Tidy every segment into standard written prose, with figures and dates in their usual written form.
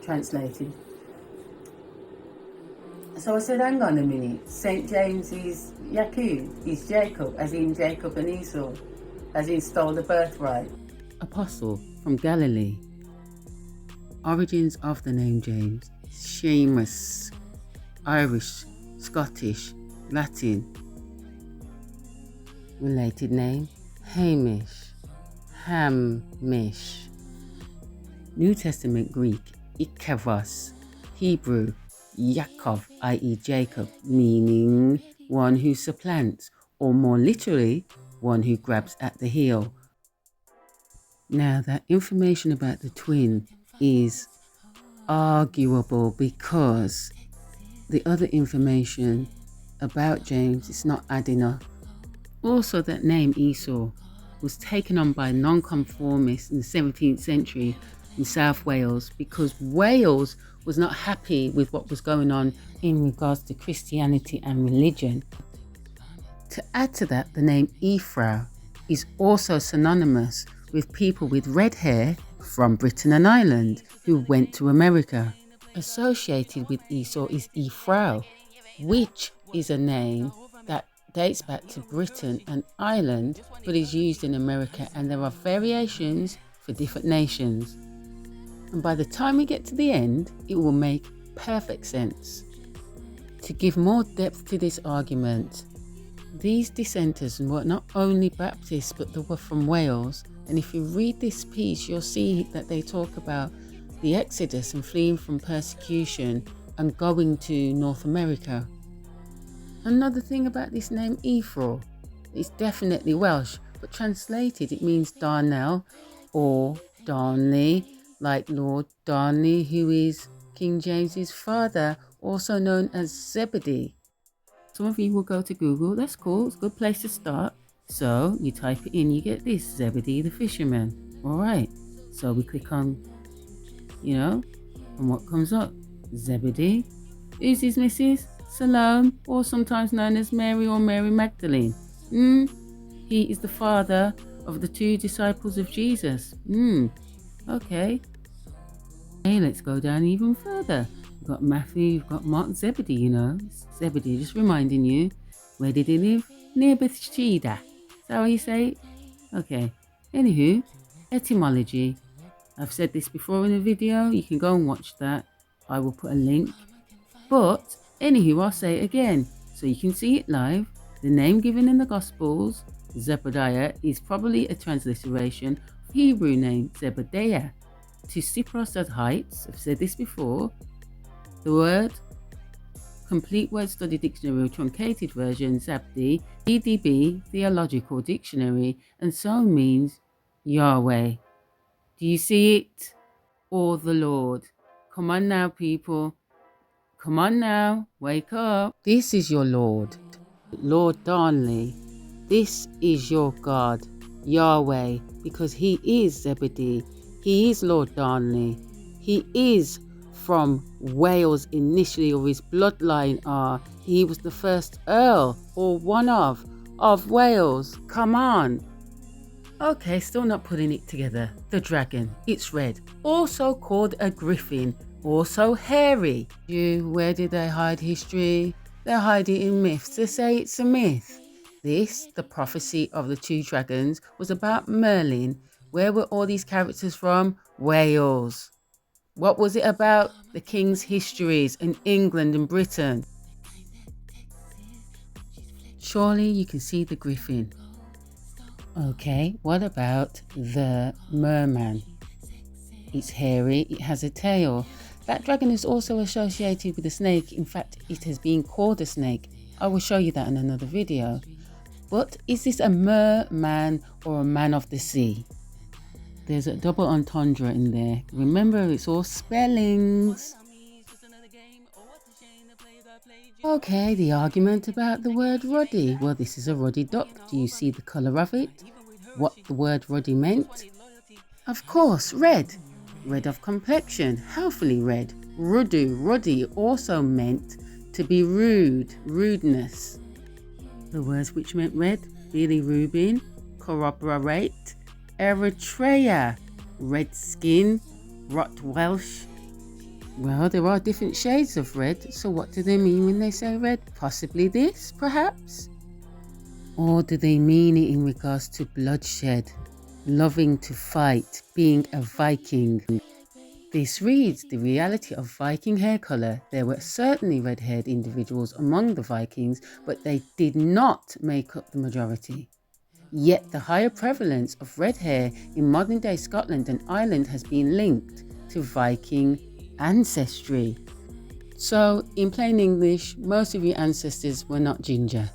translated. So I said, hang on a minute, St. James is Yakub, is Jacob, as in Jacob and Esau, as in stole the birthright. Apostle from Galilee. Origins of the name James: Seamus, Irish, Scottish, Latin. Related name: Hamish, Hamish. New Testament Greek: Ikavos. Hebrew: Yaakov, i.e. Jacob, meaning one who supplants, or more literally, one who grabs at the heel. Now that information about the twin is arguable because the other information about James is not adding up. Also, that name Esau was taken on by nonconformists in the 17th century in South Wales because Wales was not happy with what was going on in regards to Christianity and religion. To add to that, the name Ephraim is also synonymous with people with red hair from Britain and Ireland who went to America. Associated with Esau is Ephraim, which is a name that dates back to Britain and Ireland but is used in America, and there are variations for different nations. And by the time we get to the end, it will make perfect sense. To give more depth to this argument, these dissenters were not only Baptists, but they were from Wales. And if you read this piece, you'll see that they talk about the Exodus and fleeing from persecution and going to North America. Another thing about this name Ephraim, it's definitely Welsh, but translated it means Darnell or Darnley, like Lord Darnley, who is King James's father, also known as Zebedee. Some of you will go to Google. That's cool, it's a good place to start. So you type it in, you get this, Zebedee the fisherman. Alright, so we click on, and what comes up? Zebedee. Who's his missus? Salome, or sometimes known as Mary or Mary Magdalene. He is the father of the two disciples of Jesus. Okay. Hey, let's go down even further. We've got Matthew, you've got Mark, Zebedee, Zebedee, just reminding you, where did he live? Near Bethsaida. Is that how you say it? Okay. Anywho, etymology. I've said this before in a video, you can go and watch that. I will put a link. But, anywho, I'll say it again, so you can see it live. The name given in the Gospels, Zebediah, is probably a transliteration of Hebrew name Zebediah. To Cypros at Heights, I've said this before, the word Complete Word Study Dictionary or truncated version, Zabdi, EDB, Theological Dictionary, and so means Yahweh. Do you see it? Or the Lord. Come on now, people. Come on now, wake up. This is your Lord, Lord Darnley. This is your God, Yahweh, because he is Zebedee. He is Lord Darnley. He is from Wales initially, or his bloodline are. He was the first Earl, or one of Wales. Come on. Okay, still not putting it together. The dragon, it's red. Also called a griffin. Also hairy. Where did they hide history? They hide it in myths. They say it's a myth. This, the prophecy of the two dragons, was about Merlin. Where were all these characters from? Wales. What was it about? The king's histories in England and Britain. Surely you can see the griffin. Okay, what about the merman? It's hairy, it has a tail. That dragon is also associated with a snake. In fact, it has been called a snake. I will show you that in another video. But is this a merman or a man of the sea? There's a double entendre in there. Remember, it's all spellings. Okay, the argument about the word ruddy. Well, this is a ruddy duck. Do you see the colour of it? What the word ruddy meant? Of course, red. Red of complexion, healthily red. Ruddy also meant to be rude, rudeness. The words which meant red: bilirubin, corroborate, Eritrea, red skin, rot Welsh, Well, there are different shades of red, so what do they mean when they say red? Possibly this, perhaps? Or do they mean it in regards to bloodshed, loving to fight, being a Viking? This reads the reality of Viking hair colour. There were certainly red-haired individuals among the Vikings, but they did not make up the majority. Yet the higher prevalence of red hair in modern-day Scotland and Ireland has been linked to Viking ancestry. So, in plain English, most of your ancestors were not ginger.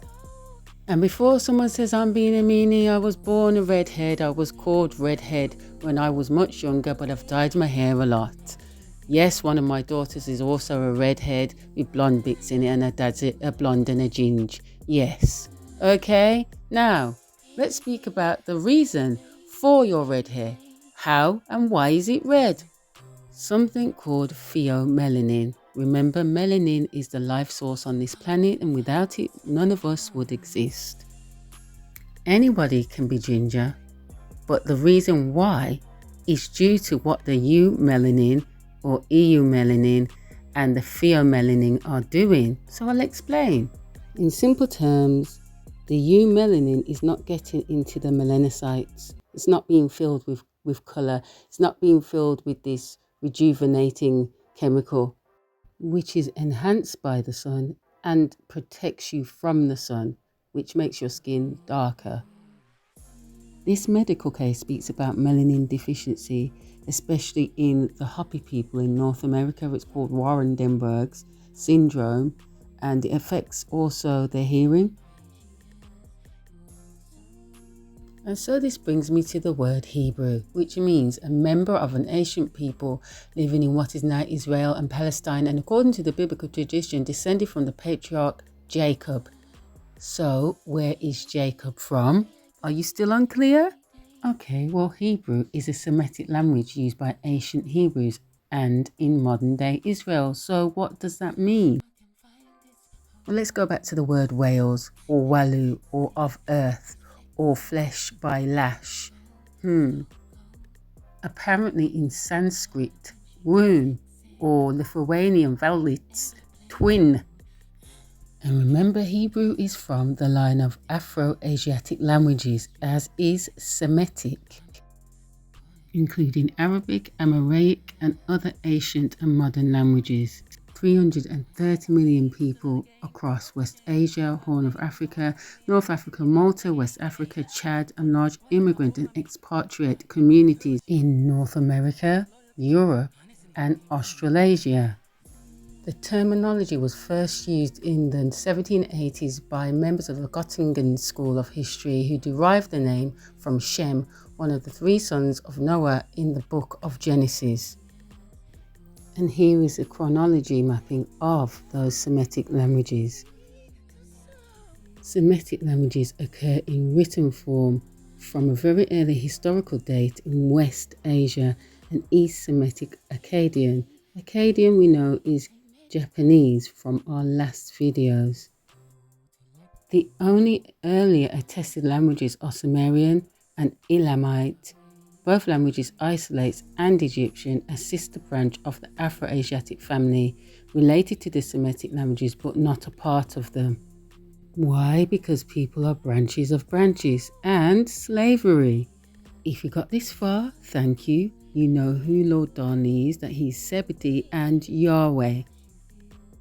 And before someone says I'm being a meanie, I was born a redhead. I was called redhead when I was much younger, but I've dyed my hair a lot. Yes, one of my daughters is also a redhead with blonde bits in it, and her dad's a blonde and a ginge. Yes. Okay, now let's speak about the reason for your red hair. How and why is it red? Something called pheomelanin. Remember, melanin is the life source on this planet, and without it, none of us would exist. Anybody can be ginger, but the reason why is due to what the eumelanin or eumelanin and the pheomelanin are doing. So I'll explain. In simple terms, the eumelanin is not getting into the melanocytes. It's not being filled with colour. It's not being filled with this rejuvenating chemical, which is enhanced by the sun and protects you from the sun, which makes your skin darker. This medical case speaks about melanin deficiency, especially in the Hopi people in North America. It's called Warren-Denberg's syndrome, and it affects also their hearing. And so this brings me to the word Hebrew, which means a member of an ancient people living in what is now Israel and Palestine, and according to the biblical tradition, descended from the patriarch Jacob. So where is Jacob from? Are you still unclear? Okay, well, Hebrew is a Semitic language used by ancient Hebrews and in modern day Israel. So what does that mean? Well, let's go back to the word Wales or Walu or of earth, or flesh by lash. Apparently in Sanskrit, womb, or Lithuanian Valits, twin. And remember, Hebrew is from the line of Afro-Asiatic languages, as is Semitic, including Arabic, Amharic, and other ancient and modern languages. 330 million people across West Asia, Horn of Africa, North Africa, Malta, West Africa, Chad, and large immigrant and expatriate communities in North America, Europe, and Australasia. The terminology was first used in the 1780s by members of the Göttingen School of History, who derived the name from Shem, one of the three sons of Noah in the book of Genesis. And here is a chronology mapping of those Semitic languages. Semitic languages occur in written form from a very early historical date in West Asia and East Semitic Akkadian. Akkadian we know is Japanese from our last videos. The only earlier attested languages are Sumerian and Elamite. Both languages isolate and Egyptian, a sister branch of the Afro-Asiatic family, related to the Semitic languages but not a part of them. Why? Because people are branches of branches, and slavery. If you got this far, thank you. You know who Lord Darnley is, that he's Sebedi and Yahweh.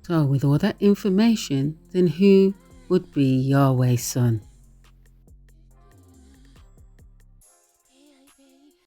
So with all that information, then who would be Yahweh's son?